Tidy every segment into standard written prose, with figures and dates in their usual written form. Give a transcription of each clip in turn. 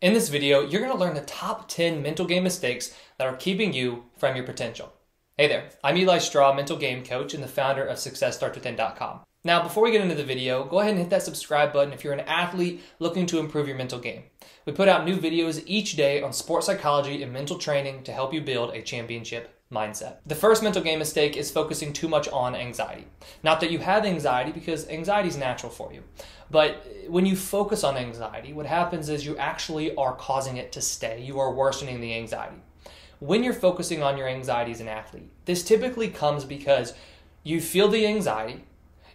In this video, you're going to learn the top 10 mental game mistakes that are keeping you from your potential. Hey there, I'm Eli Straw, mental game coach and the founder of SuccessStartsWithin.com. Now, before we get into the video, go ahead and hit that subscribe button if you're an athlete looking to improve your mental game. We put out new videos each day on sports psychology and mental training to help you build a championship mindset. The first mental game mistake is focusing too much on anxiety. Not that you have anxiety, because anxiety is natural for you. But when you focus on anxiety, what happens is you actually are causing it to stay. You are worsening the anxiety. When you're focusing on your anxiety as an athlete, this typically comes because you feel the anxiety.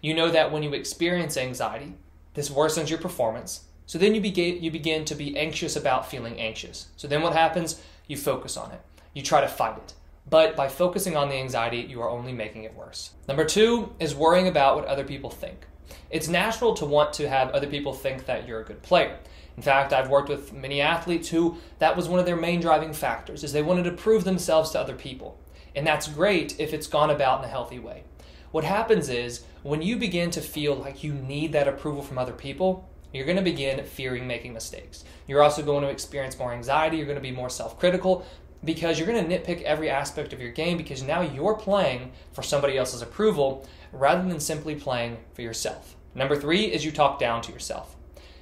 You know that when you experience anxiety, this worsens your performance. So then you begin to be anxious about feeling anxious. So then what happens? You focus on it. You try to fight it. But by focusing on the anxiety, you are only making it worse. Number two is worrying about what other people think. It's natural to want to have other people think that you're a good player. In fact, I've worked with many athletes who that was one of their main driving factors, is they wanted to prove themselves to other people. And that's great if it's gone about in a healthy way. What happens is when you begin to feel like you need that approval from other people, you're going to begin fearing making mistakes. You're also going to experience more anxiety. You're going to be more self-critical, because you're going to nitpick every aspect of your game, because now you're playing for somebody else's approval rather than simply playing for yourself. Number three is you talk down to yourself.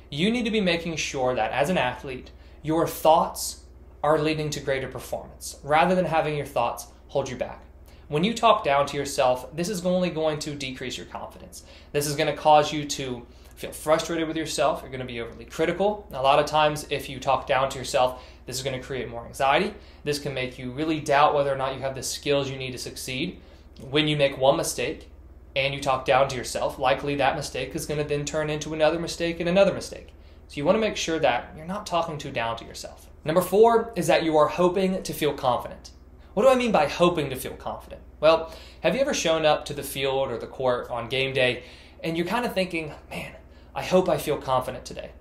You need to be making sure that as an athlete, your thoughts are leading to greater performance rather than having your thoughts hold you back. When you talk down to yourself, this is only going to decrease your confidence. This is going to cause you to feel frustrated with yourself. You're going to be overly critical. A lot of times, if you talk down to yourself, this is going to create more anxiety. This can make you really doubt whether or not you have the skills you need to succeed. When you make one mistake and you talk down to yourself, likely that mistake is going to then turn into another mistake and another mistake. So you want to make sure that you're not talking too down to yourself. Number four is that you are hoping to feel confident. What do I mean by hoping to feel confident? Well, have you ever shown up to the field or the court on game day and you're kind of thinking, man, I hope I feel confident today?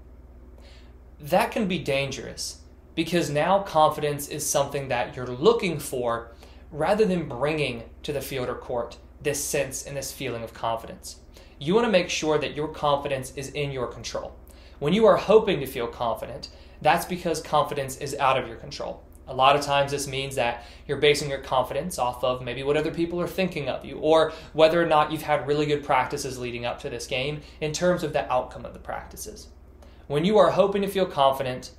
That can be dangerous, because now confidence is something that you're looking for rather than bringing to the field or court this sense and this feeling of confidence. You want to make sure that your confidence is in your control. When you are hoping to feel confident, that's because confidence is out of your control. A lot of times this means that you're basing your confidence off of maybe what other people are thinking of you, or whether or not you've had really good practices leading up to this game in terms of the outcome of the practices. When you are hoping to feel confident,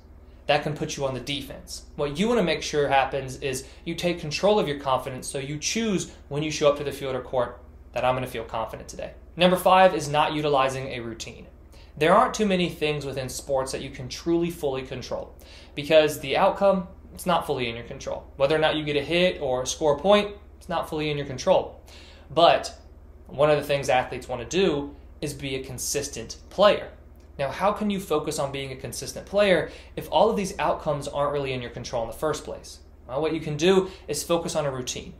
that can put you on the defense. What you want to make sure happens is you take control of your confidence, so you choose when you show up to the field or court that I'm going to feel confident today. Number five is not utilizing a routine. There aren't too many things within sports that you can truly fully control, because the outcome, it's not fully in your control. Whether or not you get a hit or score a point, it's not fully in your control. But one of the things athletes want to do is be a consistent player. Now, how can you focus on being a consistent player if all of these outcomes aren't really in your control in the first place? Well, what you can do is focus on a routine.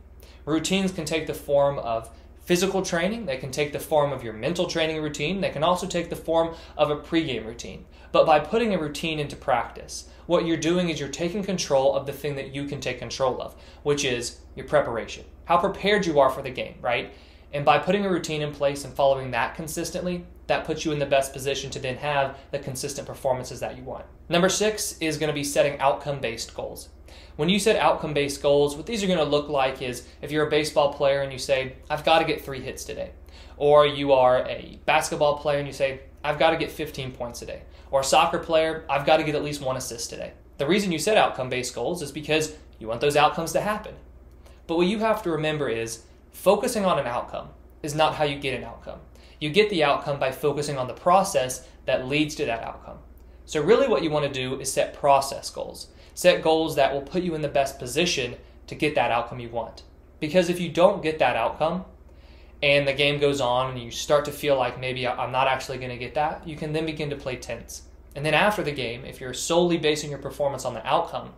Routines can take the form of physical training. They can take the form of your mental training routine. They can also take the form of a pregame routine. But by putting a routine into practice, what you're doing is you're taking control of the thing that you can take control of, which is your preparation. How prepared you are for the game, right? And by putting a routine in place and following that consistently, that puts you in the best position to then have the consistent performances that you want. Number six is going to be setting outcome-based goals. When you set outcome-based goals, what these are going to look like is if you're a baseball player and you say, I've got to get 3 hits today. Or you are a basketball player and you say, I've got to get 15 points today. Or a soccer player, I've got to get at least 1 assist today. The reason you set outcome-based goals is because you want those outcomes to happen. But what you have to remember is focusing on an outcome is not how you get an outcome. You get the outcome by focusing on the process that leads to that outcome. So really what you want to do is set process goals. Set goals that will put you in the best position to get that outcome you want. Because if you don't get that outcome and the game goes on and you start to feel like maybe I'm not actually going to get that, you can then begin to play tense. And then after the game, if you're solely basing your performance on the outcome,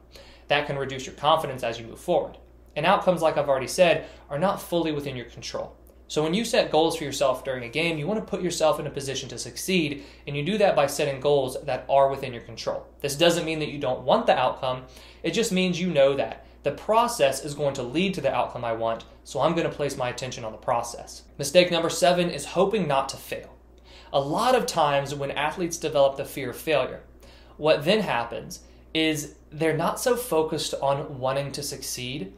that can reduce your confidence as you move forward. And outcomes, like I've already said, are not fully within your control. So when you set goals for yourself during a game, you want to put yourself in a position to succeed, and you do that by setting goals that are within your control. This doesn't mean that you don't want the outcome. It just means you know that the process is going to lead to the outcome I want, so I'm going to place my attention on the process. Mistake number 7 is hoping not to fail. A lot of times when athletes develop the fear of failure, what then happens is they're not so focused on wanting to succeed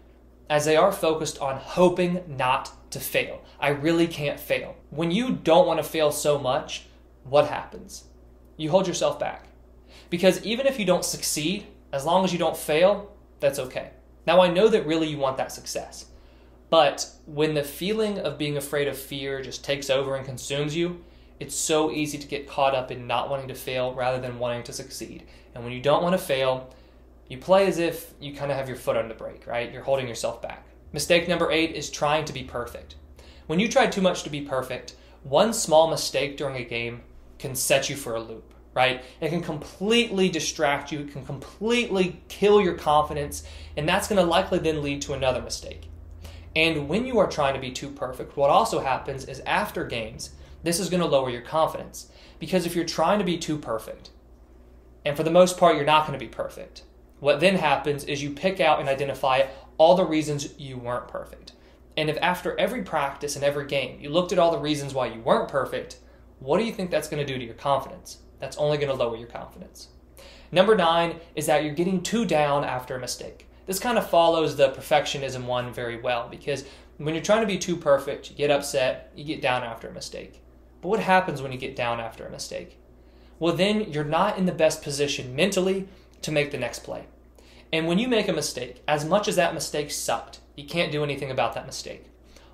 as they are focused on hoping not to fail. I really can't fail. When you don't want to fail so much, what happens? You hold yourself back. Because even if you don't succeed, as long as you don't fail, that's okay. Now, I know that really you want that success. But when the feeling of being afraid of fear just takes over and consumes you, it's so easy to get caught up in not wanting to fail rather than wanting to succeed. And when you don't want to fail, you play as if you kind of have your foot on the brake, right? You're holding yourself back. Mistake number 8 is trying to be perfect. When you try too much to be perfect, one small mistake during a game can set you for a loop, right? It can completely distract you, it can completely kill your confidence, and that's going to likely then lead to another mistake. And when you are trying to be too perfect, what also happens is after games, this is going to lower your confidence. Because if you're trying to be too perfect, and for the most part you're not going to be perfect, what then happens is you pick out and identify all the reasons you weren't perfect. And if after every practice and every game you looked at all the reasons why you weren't perfect, what do you think that's going to do to your confidence? That's only going to lower your confidence. Number 9 is that you're getting too down after a mistake. This kind of follows the perfectionism one very well, because when you're trying to be too perfect, you get upset, you get down after a mistake. But what happens when you get down after a mistake? Well, then you're not in the best position mentally to make the next play. And when you make a mistake, as much as that mistake sucked, you can't do anything about that mistake.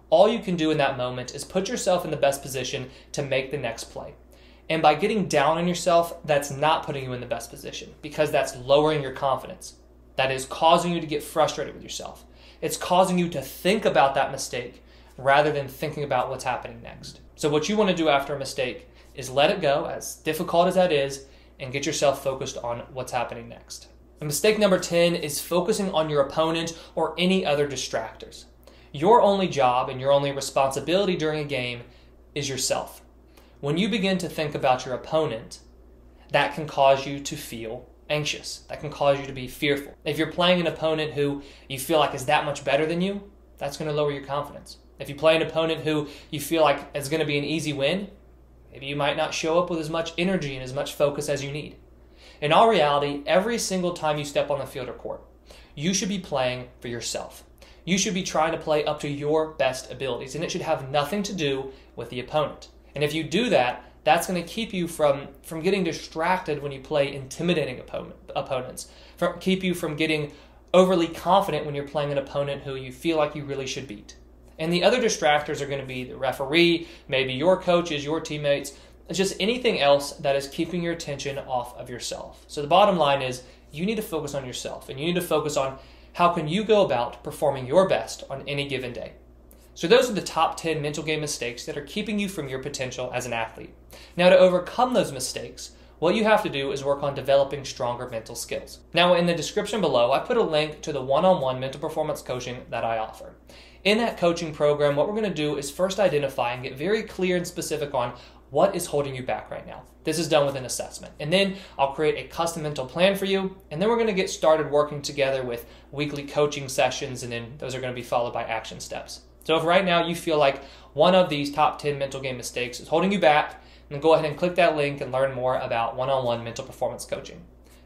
All you can do in that moment is put yourself in the best position to make the next play. And by getting down on yourself, that's not putting you in the best position, because that's lowering your confidence. That is causing you to get frustrated with yourself. It's causing you to think about that mistake rather than thinking about what's happening next. So what you want to do after a mistake is let it go, as difficult as that is, and get yourself focused on what's happening next. And mistake number 10 is focusing on your opponent or any other distractors. Your only job and your only responsibility during a game is yourself. When you begin to think about your opponent, that can cause you to feel anxious. That can cause you to be fearful. If you're playing an opponent who you feel like is that much better than you, that's going to lower your confidence. If you play an opponent who you feel like is going to be an easy win, maybe you might not show up with as much energy and as much focus as you need. In all reality, every single time you step on the field or court, you should be playing for yourself. You should be trying to play up to your best abilities, and it should have nothing to do with the opponent. And if you do that, that's going to keep you from getting distracted when you play intimidating opponents, keep you from getting overly confident when you're playing an opponent who you feel like you really should beat. And the other distractors are going to be the referee, maybe your coaches, your teammates, just anything else that is keeping your attention off of yourself. So the bottom line is you need to focus on yourself, and you need to focus on how can you go about performing your best on any given day. So those are the top 10 mental game mistakes that are keeping you from your potential as an athlete. Now, to overcome those mistakes, what you have to do is work on developing stronger mental skills. Now, in the description below, I put a link to the one-on-one mental performance coaching that I offer. In that coaching program, what we're going to do is first identify and get very clear and specific on what is holding you back right now. This is done with an assessment. And then I'll create a custom mental plan for you, and then we're going to get started working together with weekly coaching sessions, and then those are going to be followed by action steps. So if right now you feel like one of these top 10 mental game mistakes is holding you back, then go ahead and click that link and learn more about one-on-one mental performance coaching.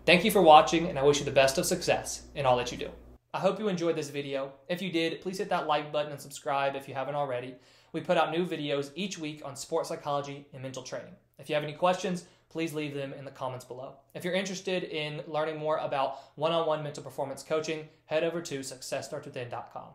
Thank you for watching, and I wish you the best of success in all that you do. I hope you enjoyed this video. If you did, please hit that like button and subscribe if you haven't already. We put out new videos each week on sports psychology and mental training. If you have any questions, please leave them in the comments below. If you're interested in learning more about one-on-one mental performance coaching, head over to successstartswithin.com.